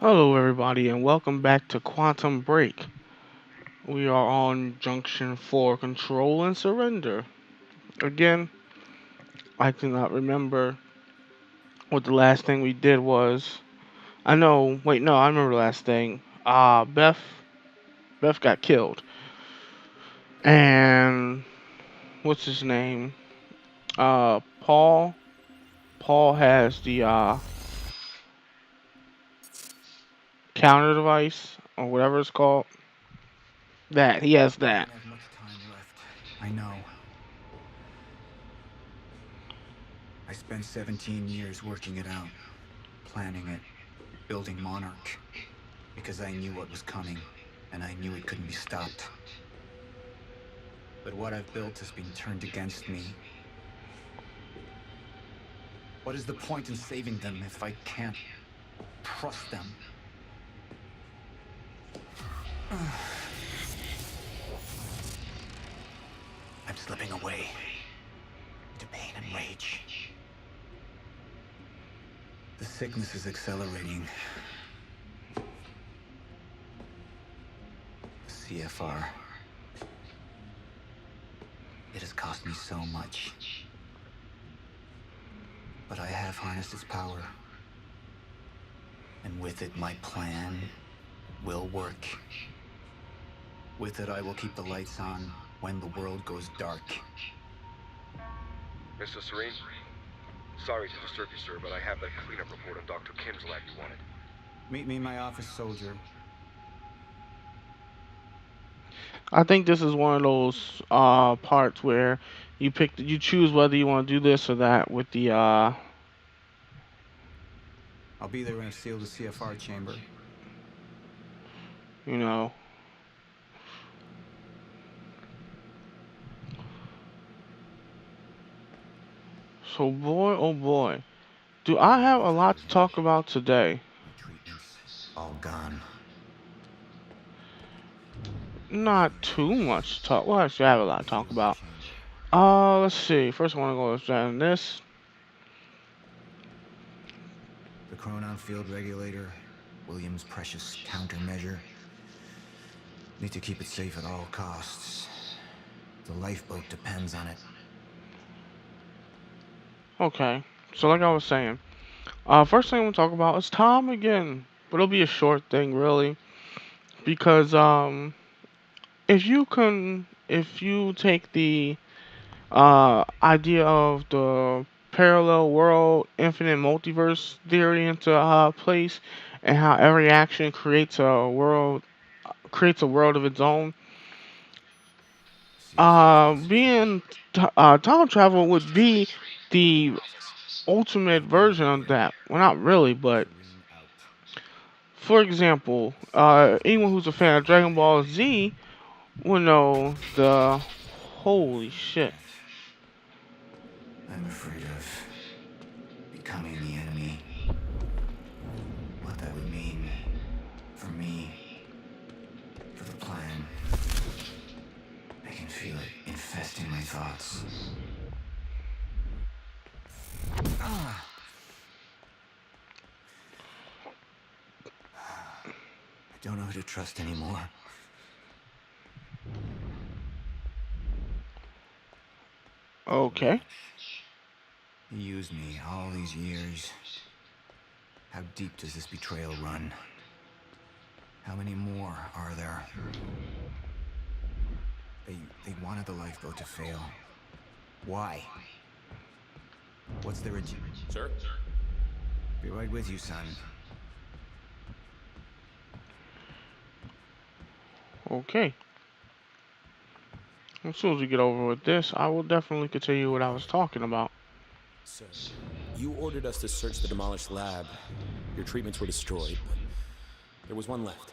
Hello, everybody, and welcome back to Quantum Break. We are on Junction 4 Control and Surrender. Again, I cannot remember what the last thing we did was. I know, wait, no, I remember the last thing. Beth got killed. And, what's his name? Paul. Paul has the, counter device, or whatever it's called. He has We that. don't have much time left. I know. I spent 17 years working it out, planning it, building Monarch, because I knew what was coming, and I knew it couldn't be stopped. But what I've built has been turned against me. What is the point in saving them if I can't trust them? I'm slipping away into pain and rage. The sickness is accelerating. CFR. It has cost me so much. But I have harnessed its power. And with it, my plan will work. With it, I will keep the lights on when the world goes dark. Mr. Serene? Sorry to disturb you, sir, but I have that cleanup report on Dr. Kim's lab you wanted. Meet me in my office, soldier. I think this is one of those parts where you choose whether you want to do this or that with the I'll be there when I seal the CFR chamber. you know. So boy, oh boy, do I have a lot to talk about today? My treatments, all gone. Not too much to talk. Well, actually, I have a lot to talk Seals the about. chamber. Let's see. First, I want to go examine this. The Chronon field regulator. Williams' precious countermeasure. Need to keep it safe at all costs. The lifeboat depends on it. Okay. So, like I was saying, first thing I want to talk about is Tom again, but it'll be a short thing, really, because if you take the idea of the parallel world, infinite multiverse theory into place, and how every action creates a world of its own. CFR's position. Time travel would be the ultimate version of that. Well, not really, but Serene out. for example, anyone who's a fan of Dragon Ball Z will know the holy shit. Death. I'm afraid of becoming the enemy. What that would mean for me, for the plan. I can feel it infesting my thoughts. Ah. I don't know who to trust anymore. Okay. He used me all these years. How deep does this betrayal run? How many more are there? They wanted the lifeboat to fail. Why? What's their agenda? Sir? Be right with you, son. Okay. As soon as we get over with this, I will definitely continue what I was talking about. Sir, you ordered us to search the demolished lab. Your treatments were destroyed, but there was one left.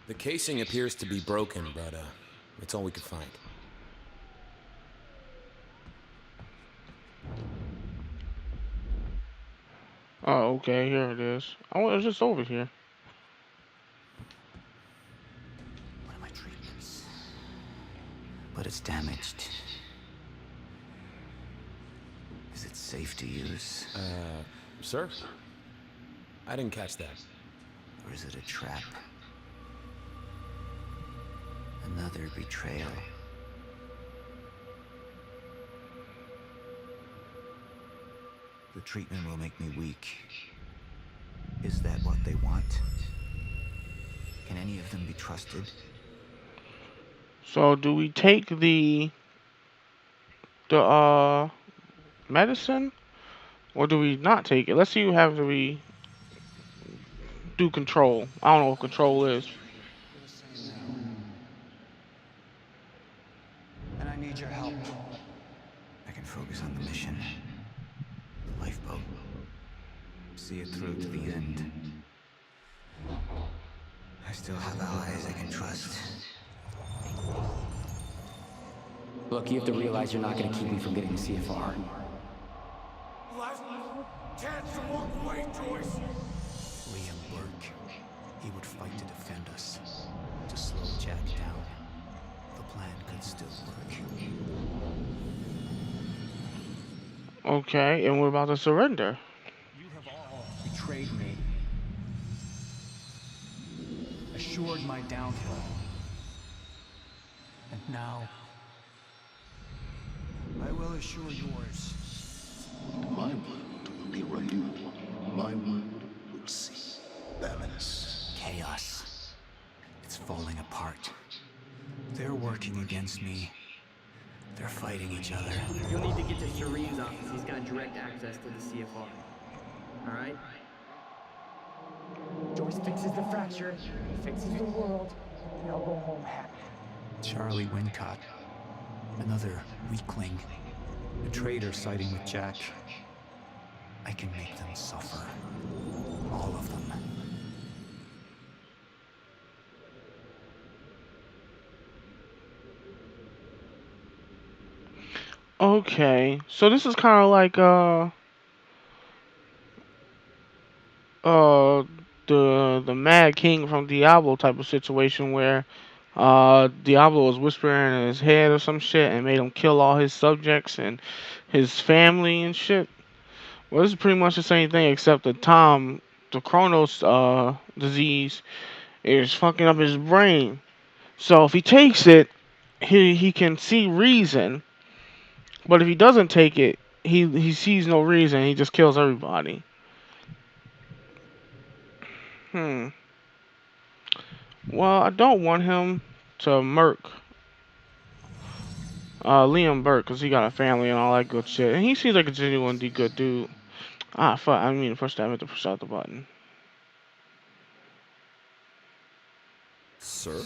The casing appears to be broken, but it's all we could find. Oh, okay, here it is. Oh, it's just over here. One of my treatments. But it's damaged. Is it safe to use? Sir? I didn't catch that. Or is it a trap? Another betrayal. The treatment will make me weak. Is that what they want? Can any of them be trusted? So do we take the medicine, or do we not take it? Let's see how do we do control. I don't know what control is. And I need your help. I can focus on the mission. The lifeboat. See it through to the end. I still have allies I can trust. Look, you have to realize you're not going to keep me from getting the CFR. Last chance to walk away, Joyce. Liam Burke. He would fight to defend us. To slow Jack down. The plan could still work. Okay, and we're about to surrender. You have all betrayed me. Assured my downfall. And now, I will assure yours. My world will be renewed. My world will see balance. Chaos. It's falling apart. They're working against me. They're fighting each other. You'll need to get to Shireen's office. He's got direct access to the CFR. Alright? Joyce fixes the fracture, fixes the world, and I'll go home happy. Charlie Wincott. Another weakling. A traitor siding with Jack. I can make them suffer. All of them. Okay, so this is kind of like the Mad King from Diablo type of situation where Diablo was whispering in his head or some shit and made him kill all his subjects and his family and shit. Well, this is pretty much the same thing except the Chronos disease is fucking up his brain. So if he takes it, he can see reason. But if he doesn't take it, he sees no reason. He just kills everybody. Well, I don't want him to murk Liam Burke because he got a family and all that good shit. And he seems like a genuinely good dude. Ah, fuck. I mean, first I meant to push out the button. Sir?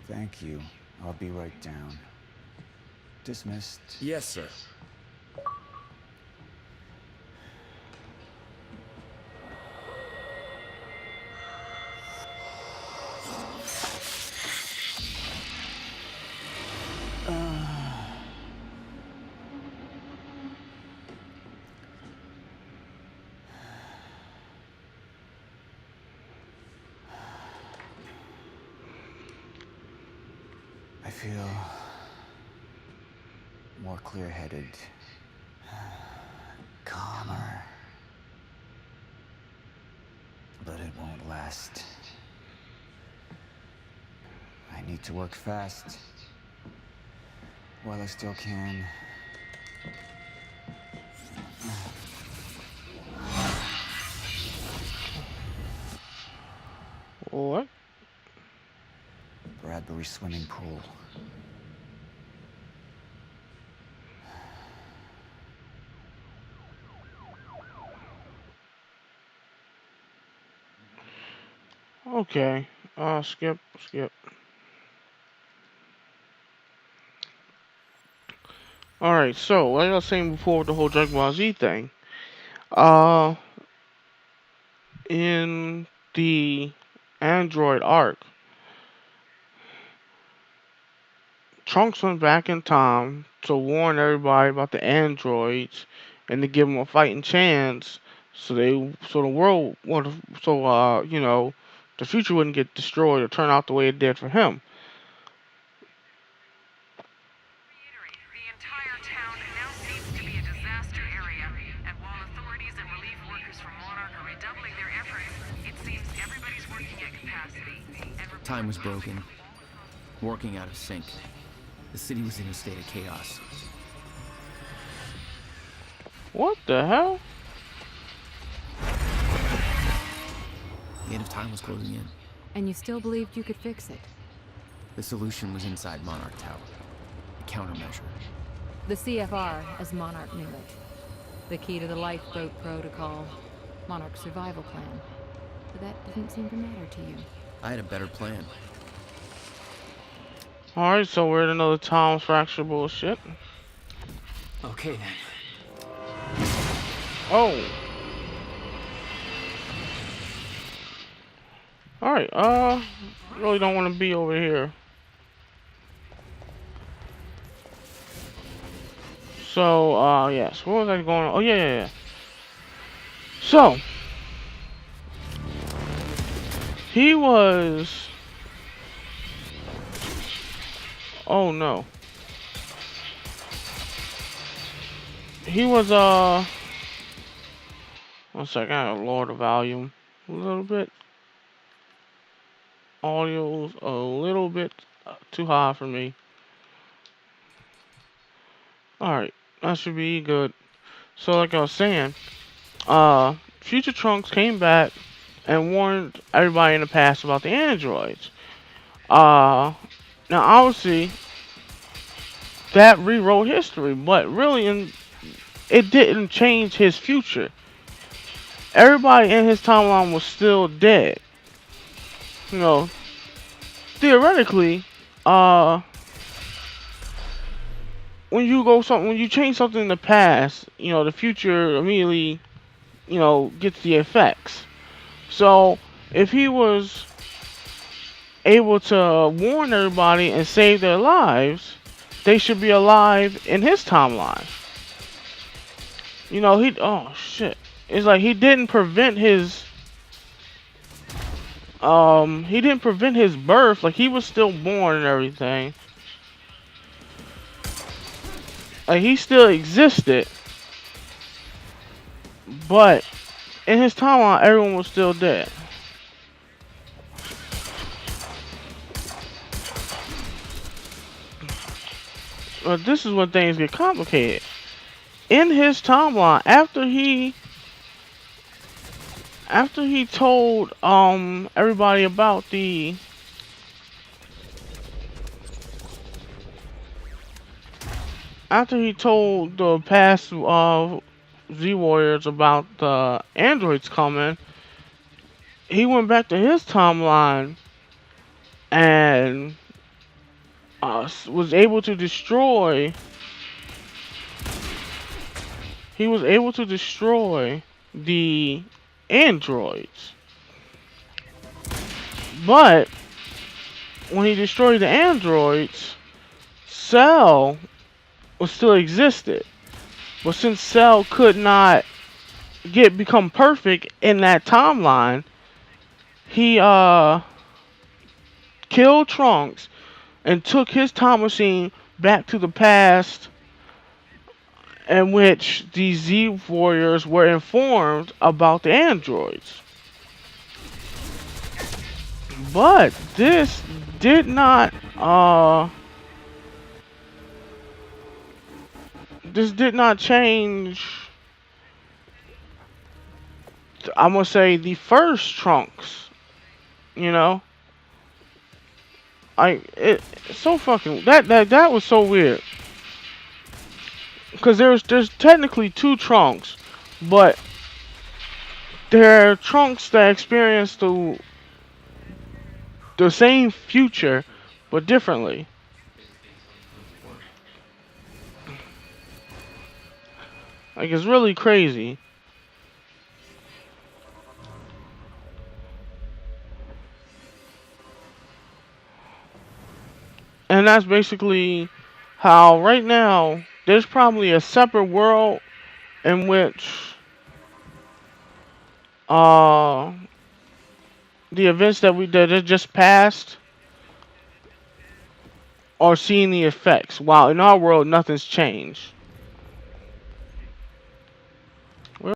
Thank you. I'll be right down. Dismissed. Yes, sir. I feel more clear-headed, calmer. But it won't last. I need to work fast while I still can. What? Bradbury swimming pool. Okay. Skip. Alright, so, like I was saying before with the whole Dragon Ball Z thing, in the Android arc, Trunks went back in time to warn everybody about the androids and to give them a fighting chance so the world the future wouldn't get destroyed or turn out the way it did for him. The entire town now seems to be a disaster area, and while authorities and relief workers from Monarch are redoubling Time was broken, working out of sync. The city was in a state of chaos. What the hell? The end of time was closing in. And you still believed you could fix it? The solution was inside Monarch Tower. A countermeasure. The CFR, as Monarch knew it. The key to the lifeboat protocol. Monarch's survival plan. But that didn't seem to matter to you. I had a better plan. Alright, so we're in another Tom's Fracture bullshit. Okay then. Oh. Alright, really don't want to be over here. So, yes, what was I going on? Oh, yeah. So, he was... Oh, no. He was, one second, I gotta lower the volume a little bit. Audio's a little bit too high for me. Alright, that should be good. So like I was saying, Future Trunks came back and warned everybody in the past about the androids. Now obviously, that rewrote history, but really it didn't change his future. Everybody in his timeline was still dead. You know, theoretically, when you change something in the past, you know, the future immediately, you know, gets the effects. So, if he was able to warn everybody and save their lives, they should be alive in his timeline. You know, oh shit. It's like he didn't prevent his birth. Like, he was still born and everything. Like, he still existed, but in his timeline, everyone was still dead. But this is when things get complicated. In his timeline, after he told everybody about the past Z Warriors about the androids coming, he went back to his timeline and was able to destroy. He was able to destroy the androids. But when he destroyed the androids, Cell was still existed. But since Cell could not become perfect in that timeline, he killed Trunks and took his time machine back to the past, in which the Z Warriors were informed about the androids. But this did not change, I'm gonna say, the first Trunks. You know, it's so fucking that was so weird. Because there's technically two Trunks, but they're Trunks that experience the same future, but differently. Like, it's really crazy. And that's basically how right now there's probably a separate world in which the events that just passed are seeing the effects, while in our world nothing's changed.